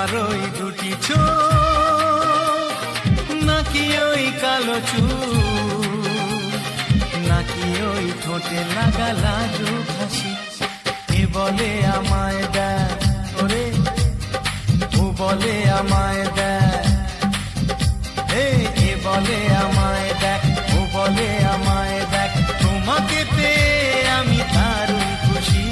তোমার ওই দুটি চোখ নাকি ওই কালো চুল নাকি ওই ঠোঁটে লাগা লাজুক হাসি এ বলে আমায় দেয় ওরে ও বলে আমায় দেয় এ বলে আমায় দেখ ও বলে আমায় দেখ তোমাকে পেয়ে আমি দারুণ খুশি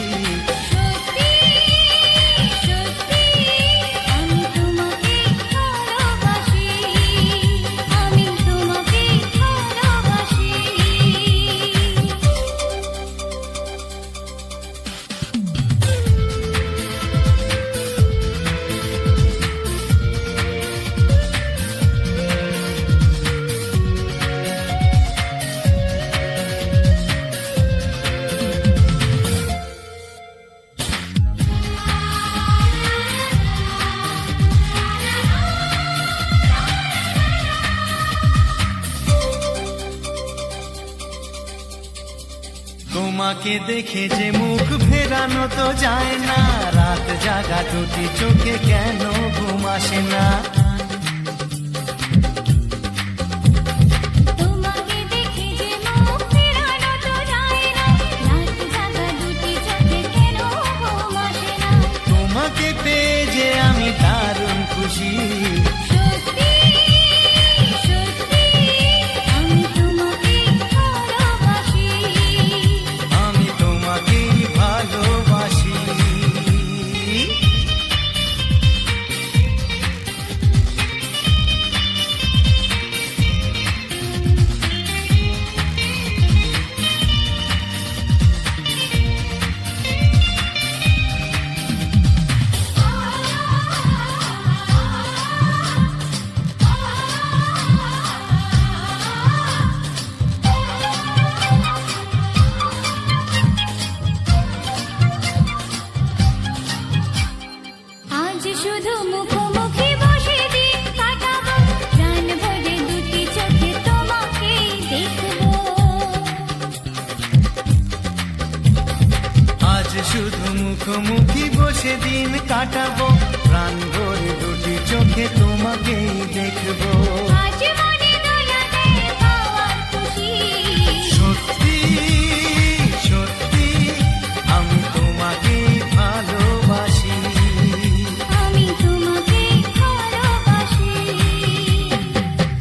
তোমাকে দেখে যে মুখ ফেরানো তো যায় না রাত জাগা দুটি চোখে কেন ঘুম আসে না তোমাকে দেখে যে মুখ ফেরানো তো যায় না রাত জাগা দুটি চোখে কেন ঘুম আসে না তোমাকে পেয়ে যে আমি দারুণ খুশি শুধু মুখোমুখি বসে দিন কাটাবো প্রাণ ভরে দুটি চোখে তোমাকে দেখবো আজ শুধু মুখোমুখি বসে দিন কাটাবো প্রাণ ভরে দুটি চোখে তোমাকেই দেখবো আজ মনে দোলাতে পাওয়ার খুশি সত্যি সত্যি আমি তোমাকেই ভালোবাসি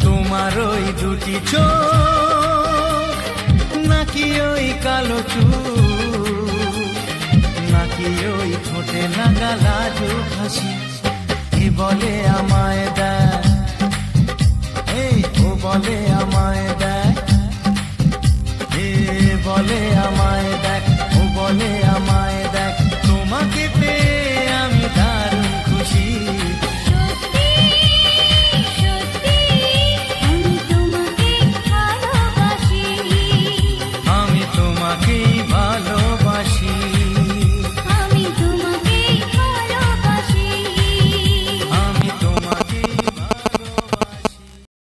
তোমার ওই দুটি চোখ নাকি ওই কালো চুল নাকি ওই ঠোঁটে লাগা লাজুক হাসি এ বলে